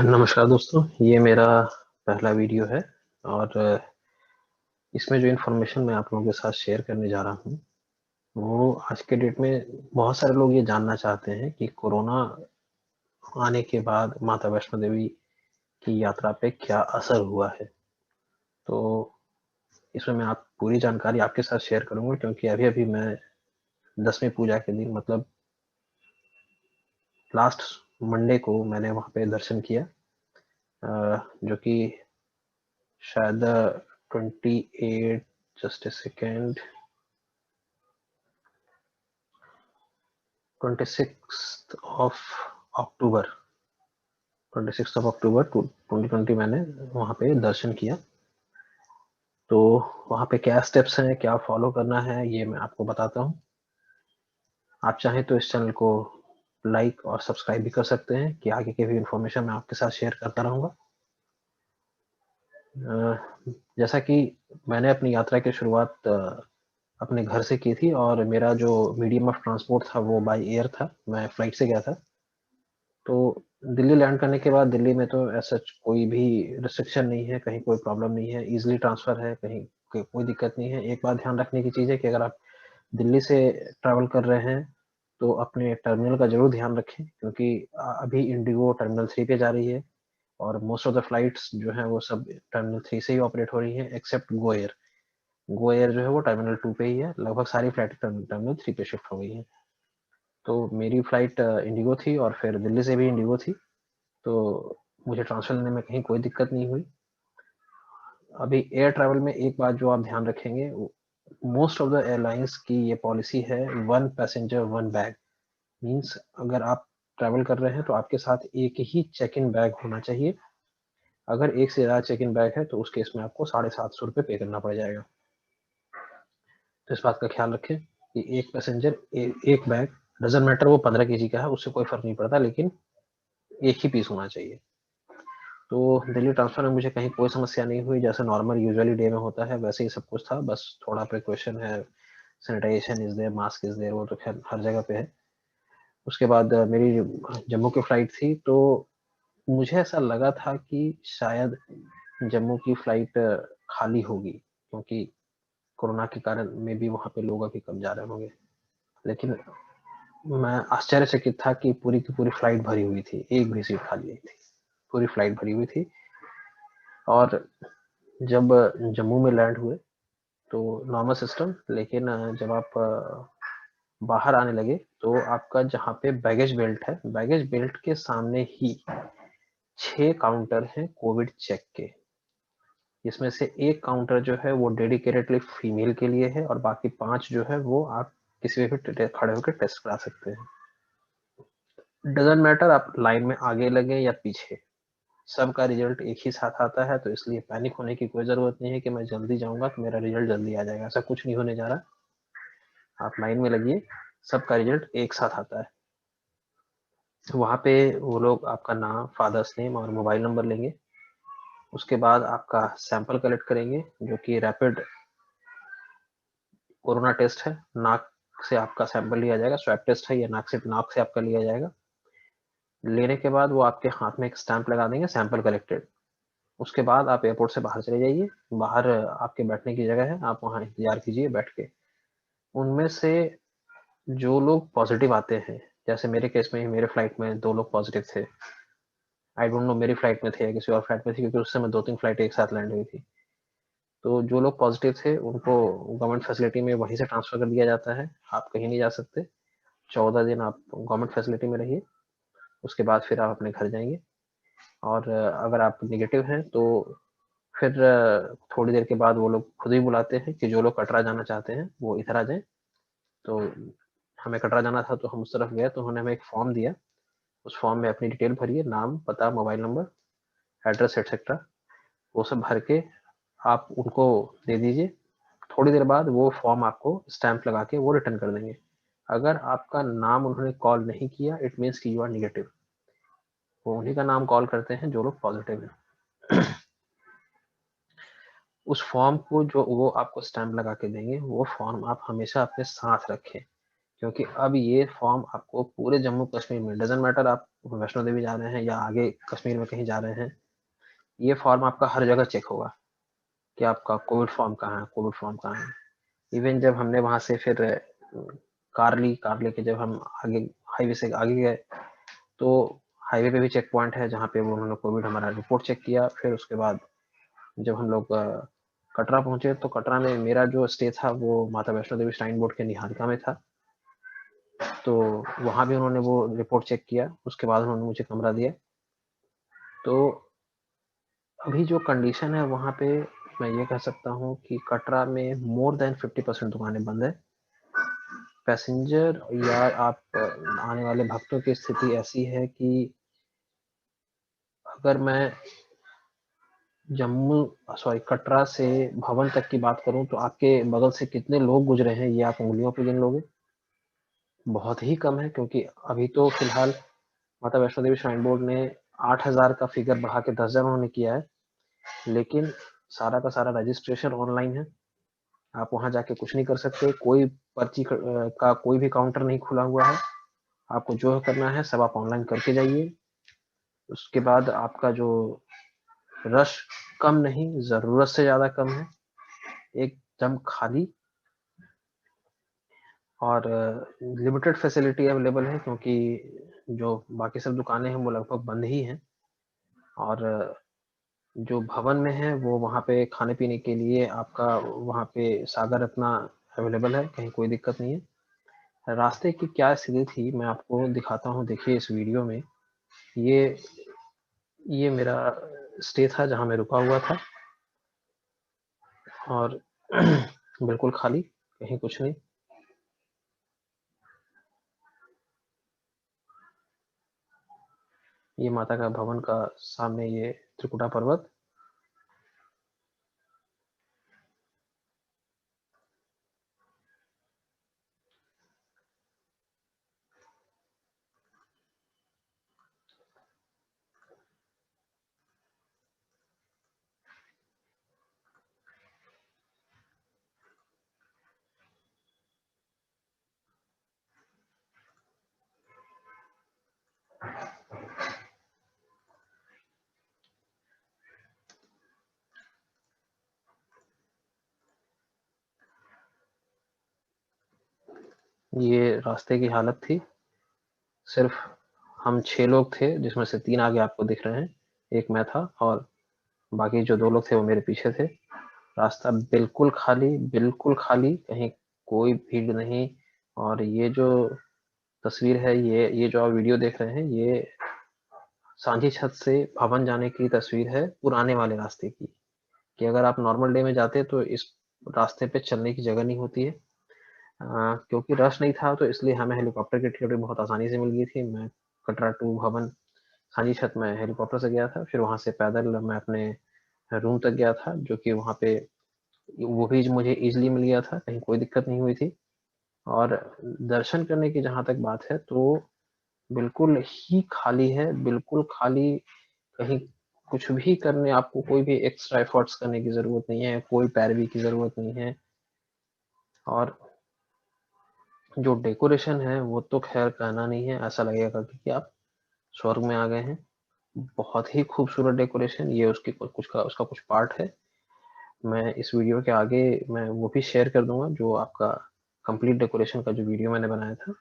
नमस्कार दोस्तों, ये मेरा पहला वीडियो है और इसमें जो इन्फॉर्मेशन मैं आप लोगों के साथ शेयर करने जा रहा हूँ, वो आज के डेट में बहुत सारे लोग ये जानना चाहते हैं कि कोरोना आने के बाद माता वैष्णो देवी की यात्रा पे क्या असर हुआ है। तो इसमें मैं आप पूरी जानकारी आपके साथ शेयर करूँगा क्योंकि अभी-अभी मैं 10वीं पूजा के दिन मतलब लास्ट मंडे को मैंने वहाँ पे दर्शन किया, जो कि शायद 28 just a second 26th of October 26th of October 2020 मैंने वहाँ पे दर्शन किया। तो वहाँ पे क्या स्टेप्स हैं, क्या फॉलो करना है, ये मैं आपको बताता हूँ। आप चाहें तो इस चैनल को लाइक और सब्सक्राइब भी कर सकते हैं कि आगे की भी इन्फॉर्मेशन मैं आपके साथ शेयर करता रहूँगा। जैसा कि मैंने अपनी यात्रा की शुरुआत अपने घर से की थी और मेरा जो मीडियम ऑफ ट्रांसपोर्ट था वो बाय एयर था, मैं फ्लाइट से गया था। तो दिल्ली लैंड करने के बाद दिल्ली में तो एज़ सच कोई भी रिस्ट्रिक्शन नहीं है, कहीं कोई प्रॉब्लम नहीं है, ईज़िली ट्रांसफ़र है, कहीं कोई दिक्कत नहीं है। एक बात ध्यान रखने की चीज़ है कि अगर आप दिल्ली से ट्रैवल कर रहे हैं, तो अपने टर्मिनल का ज़रूर ध्यान रखें क्योंकि अभी इंडिगो टर्मिनल 3 पे जा रही है और मोस्ट ऑफ द फ्लाइट्स जो हैं वो सब टर्मिनल 3 से ही ऑपरेट हो रही हैं except Go Air. Go Air जो है वो टर्मिनल 2 पे ही है, लगभग सारी फ्लाइट टर्मिनल 3 पे शिफ्ट हो गई हैं। तो मेरी फ्लाइट इंडिगो थी और फिर दिल्ली से भी इंडिगो थी। तो मुझे ट्रांसफ़र लेने में कहीं कोई दिक्कत नहीं हुई। अभी एयर ट्रैवल में एक बात जो आप ध्यान रखेंगे, मोस्ट ऑफ द एयरलाइन्स की ये पॉलिसी है 1 पैसेंजर 1 बैग। मीन्स अगर आप ट्रैवल कर रहे हैं तो आपके साथ एक ही चेक इन बैग होना चाहिए। अगर एक से ज़्यादा चेक इन बैग है तो उस केस में आपको ₹750 पे करना पड़ जाएगा। तो इस बात का ख़्याल रखें कि एक पैसेंजर एक बैग, डज़न्ट मैटर वो 15 केजी का है, उससे कोई फ़र्क नहीं पड़ता, लेकिन एक ही पीस होना चाहिए। तो दिल्ली ट्रांसफ़र में मुझे कहीं कोई समस्या नहीं हुई, जैसे नॉर्मल यूजुअली डे में होता है वैसे ही सब कुछ था, बस थोड़ा प्रिकॉशन है, sanitization is there, mask is there, वो तो ख़ैर हर जगह पे है। उसके बाद मेरी जम्मू की फ्लाइट थी, तो मुझे ऐसा लगा था कि शायद जम्मू की फ्लाइट खाली होगी क्योंकि कोरोना के कारण मेबी वहाँ पे लोग अभी कम जा रहे होंगे। लेकिन मैं आश्चर्यचकित था कि पूरी की पूरी फ्लाइट भरी हुई थी, एक भी सीट खाली नहीं थी। पूरी फ्लाइट भरी हुई थी और जब जम्मू में लैंड हुए तो नॉर्मल सिस्टम, लेकिन जब आप बाहर आने लगे तो आपका जहाँ पे बैगेज बेल्ट है, बैगेज बेल्ट के सामने ही 6 काउंटर हैं कोविड चेक के। इसमें से 1 काउंटर जो है वो डेडिकेटेडली फीमेल के लिए है और बाकी 5 जो है वो आप किसी पे भी खड़े होकर टेस्ट करा सकते हैं। डज़न्ट मैटर आप लाइन में आगे लगे या पीछे, सबका रिजल्ट एक ही साथ आता है, तो इसलिए पैनिक होने की कोई ज़रूरत नहीं है कि मैं जल्दी जाऊँगा तो मेरा रिजल्ट जल्दी आ जाएगा, ऐसा कुछ नहीं होने जा रहा। आप लाइन में लगिए, सबका रिजल्ट एक साथ आता है। वहाँ पे वो लोग आपका नाम, फादर्स नेम और मोबाइल नंबर लेंगे। उसके बाद आपका सैंपल कलेक्ट करेंगे, जो कि रैपिड कोरोना टेस्ट है। नाक से आपका सैंपल लिया जाएगा, स्वैब टेस्ट है, ये नाक से आपका लिया जाएगा। लेने के बाद वो आपके हाथ में एक स्टैंप लगा देंगे, सैंपल कलेक्टेड। उसके बाद आप एयरपोर्ट से बाहर चले जाइए, बाहर आपके बैठने की जगह है, आप वहाँ इंतज़ार कीजिए बैठ के। उनमें से जो लोग पॉज़िटिव आते हैं, जैसे मेरे केस में ही मेरे फ्लाइट में 2 लोग पॉज़िटिव थे। आई डोंट नो मेरी फ्लाइट में थे या किसी और फ्लाइट में थी क्योंकि उस समय 2-3 फ्लाइटें एक साथ लैंड हुई थी। तो जो लोग पॉज़िटिव थे उनको गवर्नमेंट फैसिलिटी में वहीं से ट्रांसफ़र कर दिया जाता है, आप कहीं नहीं जा सकते। 14 दिन आप गवर्नमेंट फैसिलिटी में रहिए, उसके बाद फिर आप अपने घर जाएँगे और अगर आप नेगेटिव हैं तो फिर थोड़ी देर के बाद वो लोग खुद ही बुलाते हैं कि जो लोग कटरा जाना चाहते हैं, वो इधर आ जाएँ। तो हमें कटरा जाना था तो हम उस तरफ गए तो उन्होंने हमें एक फ़ॉर्म दिया। उस फ़ॉर्म में अपनी डिटेल भरिए, नाम, पता, मोबाइल नंबर, एड्रेस एटसेट्रा, वो सब भर के आप उनको दे दीजिए। थोड़ी देर बाद वो फ़ॉर्म आपको स्टैम्प लगा के वो रिटर्न कर देंगे। अगर आपका नाम उन्होंने कॉल नहीं किया, इट मीन्स कि यू आर नेगेटिव। वो उन्हीं का नाम कॉल करते हैं जो लोग पॉज़िटिव हैं। उस फ़ॉर्म को जो वो आपको स्टैम्प लगा के देंगे, वो फ़ॉर्म आप हमेशा अपने साथ रखें, क्योंकि अब ये फॉर्म आपको पूरे जम्मू कश्मीर में, डज़न्ट मैटर आप वैष्णो देवी जा रहे हैं या आगे कश्मीर में कहीं जा रहे हैं, ये फॉर्म आपका हर जगह चेक होगा कि आपका कोविड फॉर्म कहाँ है, कोविड फॉर्म कहाँ है। इवन जब हमने वहाँ से फिर कार लेके जब हम आगे हाईवे से आगे गए, तो हाईवे पे भी चेक पॉइंट है जहाँ पे वो उन्होंने कोविड हमारा रिपोर्ट चेक किया। फिर उसके बाद जब हम लोग कटरा पहुंचे, तो कटरा में मेरा जो स्टे था वो माता वैष्णो देवी श्राइन बोर्ड के निहारिका में था। तो वहाँ भी उन्होंने वो रिपोर्ट चेक किया, उसके बाद उन्होंने मुझे कमरा दिया। तो अभी जो कंडीशन है वहाँ पे मैं ये कह सकता हूँ कि कटरा में मोर देन 50% दुकानें बंद है। पैसेंजर या आप आने वाले भक्तों की स्थिति ऐसी है कि अगर मैं कटरा से भवन तक की बात करूं तो आपके बगल से कितने लोग गुजरे हैं ये आप उंगलियों पे गिन लोगे। बहुत ही कम है, क्योंकि अभी तो फिलहाल माता वैष्णो देवी श्राइन बोर्ड ने 8,000 का फिगर बढ़ा के 10,000 उन्होंने किया है, लेकिन सारा का सारा रजिस्ट्रेशन ऑनलाइन है। आप वहां जाके कुछ नहीं कर सकते, कोई पर्ची का कोई भी काउंटर नहीं खुला हुआ है। आपको जो करना है सब आप ऑनलाइन करके जाइए। उसके बाद आपका जो रश कम नहीं, जरूरत से ज्यादा कम है, एकदम खाली, और लिमिटेड फैसिलिटी अवेलेबल है, क्योंकि जो बाकी सब दुकानें हैं वो लगभग बंद ही हैं। और जो भवन में है वो वहाँ पे खाने पीने के लिए आपका वहाँ पे सागर अपना अवेलेबल है, कहीं कोई दिक्कत नहीं है। रास्ते की क्या स्थिति थी मैं आपको दिखाता हूँ, देखिए इस वीडियो में। ये ये मेरा स्टे था जहाँ मैं रुका हुआ था, और बिल्कुल खाली, कहीं कुछ नहीं। ये माता का भवन का सामने ये त्रिकुटा पर्वत। ये रास्ते की हालत थी। सिर्फ हम 6 लोग थे, जिसमें से 3 आगे आपको दिख रहे हैं, एक मैं था, और बाकी जो 2 लोग थे वो मेरे पीछे थे। रास्ता बिल्कुल खाली, कहीं कोई भीड़ नहीं। और ये जो तस्वीर है, ये जो आप वीडियो देख रहे हैं, ये सांझी छत से भवन जाने की तस्वीर है, पुराने वाले रास्ते की। कि अगर आप नॉर्मल डे में जाते तो इस रास्ते पे चलने की जगह नहीं होती है। क्योंकि रश नहीं था तो इसलिए हमें हेलीकॉप्टर की टिकट बहुत आसानी से मिल गई थी। मैं कटरा टू भवन सांझी छत में हेलीकॉप्टर से गया था, फिर वहां से पैदल मैं अपने रूम तक गया था, जो कि वहां पे वो भी मुझे इजीली मिल गया था, कहीं कोई दिक्कत नहीं हुई थी। और दर्शन करने की जहां तक बात है तो बिल्कुल ही खाली है, बिल्कुल खाली। कहीं कुछ भी करने, आपको कोई भी एक्स्ट्रा एफर्ट्स करने की जरूरत नहीं है, कोई पैरवी की जरूरत नहीं है। और जो डेकोरेशन है वो तो खैर कहना नहीं है, ऐसा लगेगा कि आप स्वर्ग में आ गए हैं। बहुत ही खूबसूरत डेकोरेशन, ये उसकी कुछ का उसका कुछ पार्ट है। मैं इस वीडियो के आगे मैं वो भी शेयर कर दूंगा, जो आपका कंप्लीट डेकोरेशन का जो वीडियो मैंने बनाया था।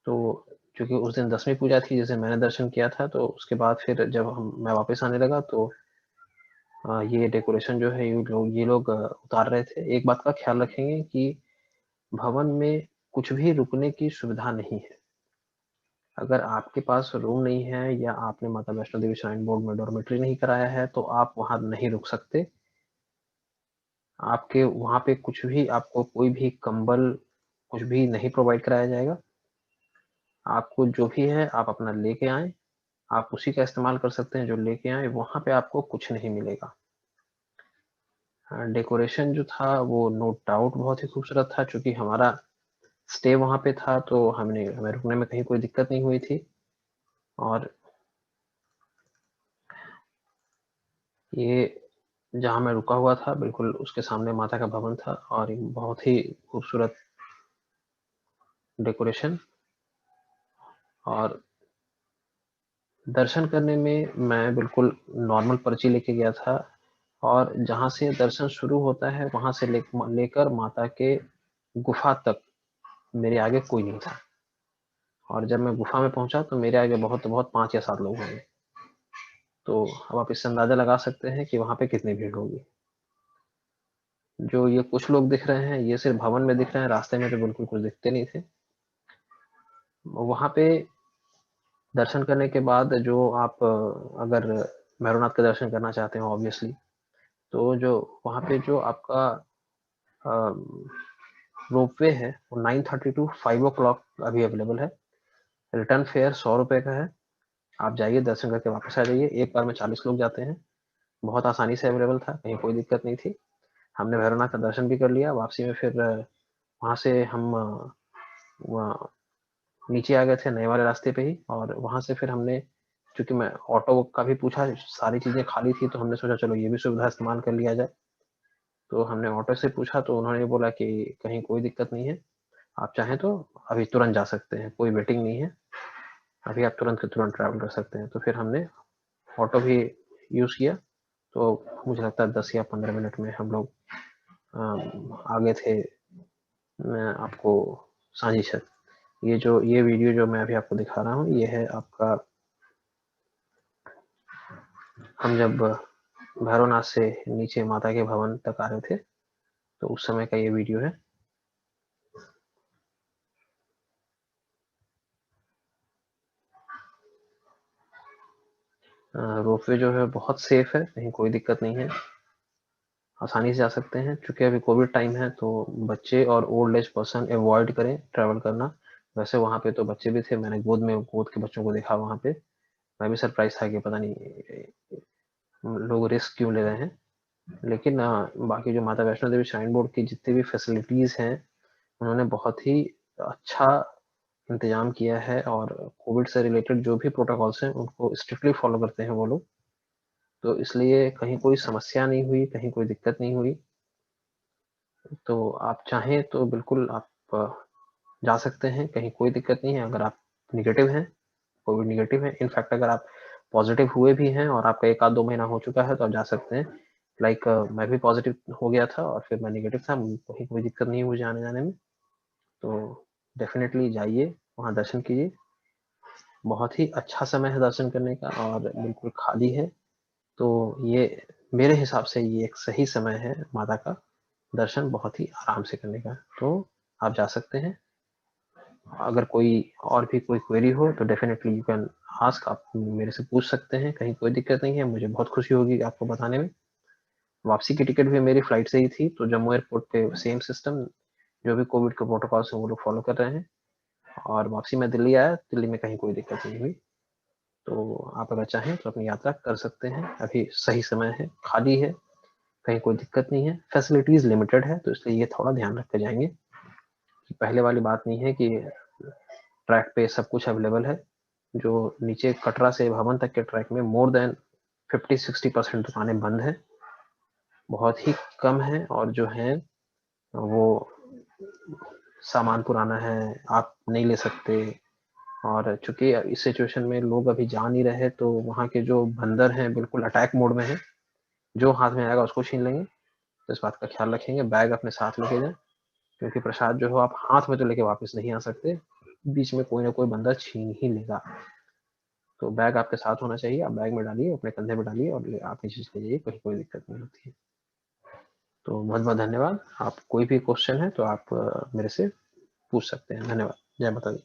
तो क्योंकि उस दिन 10वीं पूजा थी जिसे मैंने दर्शन किया था, तो उसके बाद फिर जब मैं वापस आने लगा तो ये डेकोरेशन जो है ये लोग उतार रहे थे। एक बात का ख्याल रखेंगे कि भवन में कुछ भी रुकने की सुविधा नहीं है। अगर आपके पास रूम नहीं है या आपने माता वैष्णो देवी श्राइन बोर्ड में डॉर्मेट्री नहीं कराया है तो आप वहां नहीं रुक सकते। आपके वहां पे कुछ भी, आपको कोई भी कंबल कुछ भी नहीं प्रोवाइड कराया जाएगा। आपको जो भी है आप अपना लेके आए, आप उसी का इस्तेमाल कर सकते हैं जो लेके आए। वहां पे आपको कुछ नहीं मिलेगा। डेकोरेशन जो था वो नो डाउट बहुत ही खूबसूरत था, क्योंकि हमारा स्टे वहां पे था तो हमें रुकने में कहीं कोई दिक्कत नहीं हुई थी। और ये जहाँ मैं रुका हुआ था बिल्कुल उसके सामने माता का भवन था, और बहुत ही खूबसूरत डेकोरेशन, और दर्शन करने में मैं बिल्कुल नॉर्मल पर्ची लेके गया था, और जहाँ से दर्शन शुरू होता है वहाँ से लेकर माता के गुफा तक मेरे आगे कोई नहीं था। और जब मैं गुफा में पहुंचा तो मेरे आगे बहुत 5 या 7 लोग होंगे। तो अब आप इससे अंदाजा लगा सकते हैं कि वहां पे कितनी भीड़ होगी। जो ये कुछ लोग दिख रहे हैं, ये सिर्फ भवन में दिख रहे हैं, रास्ते में तो बिल्कुल कुछ दिखते नहीं थे। वहां पे दर्शन करने के बाद जो आप अगर भैरवनाथ के दर्शन करना चाहते हो ऑब्वियसली, तो जो वहां पे जो आपका रोपवे है वो 9:30 टू 5 o'clock अभी अवेलेबल है। रिटर्न फेयर 100 रुपए का है। आप जाइए, दर्शन करके वापस आ जाइए। एक बार में 40 लोग जाते हैं। बहुत आसानी से अवेलेबल था, कहीं कोई दिक्कत नहीं थी। हमने भैरवनाथ का दर्शन भी कर लिया। वापसी में फिर वहां से हम नीचे आ गए थे नए वाले रास्ते पे ही, और वहां से फिर हमने, क्योंकि मैं ऑटो का भी पूछा, सारी चीजें खाली थी, तो हमने सोचा चलो ये भी सुविधा इस्तेमाल कर लिया जाए। तो हमने ऑटो से पूछा तो उन्होंने बोला कि कहीं कोई दिक्कत नहीं है, आप चाहें तो अभी तुरंत जा सकते हैं, कोई वेटिंग नहीं है, अभी आप तुरंत के तुरंत ट्रैवल कर सकते हैं। तो फिर हमने ऑटो भी यूज़ किया। तो मुझे लगता है 10 या 15 मिनट में हम लोग आगे थे। मैं आपको सांझी छत, ये वीडियो जो मैं अभी आपको दिखा रहा हूँ, ये है आपका, हम जब भैरवनाथ से नीचे माता के भवन तक आ रहे थे तो उस समय का ये वीडियो है। रोपवे जो है बहुत सेफ है, कहीं कोई दिक्कत नहीं है, आसानी से जा सकते हैं। चूंकि अभी कोविड टाइम है तो बच्चे और ओल्ड एज पर्सन अवॉइड करें ट्रैवल करना। वैसे वहाँ पे तो बच्चे भी थे, मैंने गोद के बच्चों को देखा वहाँ पे। मैं भी सरप्राइज था कि पता नहीं लोग रिस्क क्यों ले रहे हैं। लेकिन बाकी जो माता वैष्णो देवी श्राइन बोर्ड की जितनी भी फैसिलिटीज हैं, उन्होंने बहुत ही अच्छा इंतजाम किया है, और कोविड से रिलेटेड जो भी प्रोटोकॉल्स हैं उनको स्ट्रिक्टली फॉलो करते हैं वो लोग। तो इसलिए कहीं कोई समस्या नहीं हुई, कहीं कोई दिक्कत नहीं हुई। तो आप चाहें तो बिल्कुल आप जा सकते हैं, कहीं कोई दिक्कत नहीं है। अगर आप निगेटिव हैं, कोविड निगेटिव है, इनफैक्ट अगर आप पॉजिटिव हुए भी हैं और आपका 1 आध 2 महीना हो चुका है तो आप जा सकते हैं। लाइक मैं भी पॉजिटिव हो गया था और फिर मैं निगेटिव था, कहीं कोई दिक्कत नहीं मुझे आने जाने में। तो डेफिनेटली जाइए, वहाँ दर्शन कीजिए। बहुत ही अच्छा समय है दर्शन करने का, और बिल्कुल खाली है। तो ये मेरे हिसाब से ये एक सही समय है माता का दर्शन बहुत ही आराम से करने का। तो आप जा सकते हैं। अगर कोई और भी कोई क्वेरी हो तो डेफिनेटली यू कैन आस्क, आप मेरे से पूछ सकते हैं, कहीं कोई दिक्कत नहीं है। मुझे बहुत खुशी होगी आपको बताने में। वापसी की टिकट भी मेरी फ्लाइट से ही थी, तो जम्मू एयरपोर्ट पे सेम सिस्टम, जो भी कोविड के प्रोटोकॉल्स हैं वो लोग फॉलो कर रहे हैं। और वापसी में दिल्ली आया, दिल्ली में कहीं कोई दिक्कत नहीं हुई। तो आप अगर चाहें तो अपनी यात्रा कर सकते हैं, अभी सही समय है, खाली है, कहीं कोई दिक्कत नहीं है। फैसिलिटीज लिमिटेड है, तो इसलिए ये थोड़ा ध्यान रख कर जाएंगे कि पहले वाली बात नहीं है कि ट्रैक पे सब कुछ अवेलेबल है। जो नीचे कटरा से भवन तक के ट्रैक में मोर देन 50-60% दुकानें बंद हैं, बहुत ही कम है, और जो है वो सामान पुराना है, आप नहीं ले सकते। और चूंकि इस सिचुएशन में लोग अभी जा नहीं रहे, तो वहाँ के जो बंदर हैं बिल्कुल अटैक मोड में है, जो हाथ में आएगा उसको छीन लेंगे। तो इस बात का ख्याल रखेंगे, बैग अपने साथ लेके जाएं, क्योंकि प्रसाद जो है आप हाथ में तो लेके वापस नहीं आ सकते, बीच में कोई ना कोई बंदा छीन ही लेगा। तो बैग आपके साथ होना चाहिए, आप बैग में डालिए, अपने कंधे में डालिए और आप नीचे चले जाइए, कहीं कोई दिक्कत नहीं होती है। तो बहुत बहुत धन्यवाद। आप कोई भी क्वेश्चन है तो आप मेरे से पूछ सकते हैं। धन्यवाद। जय माता दी।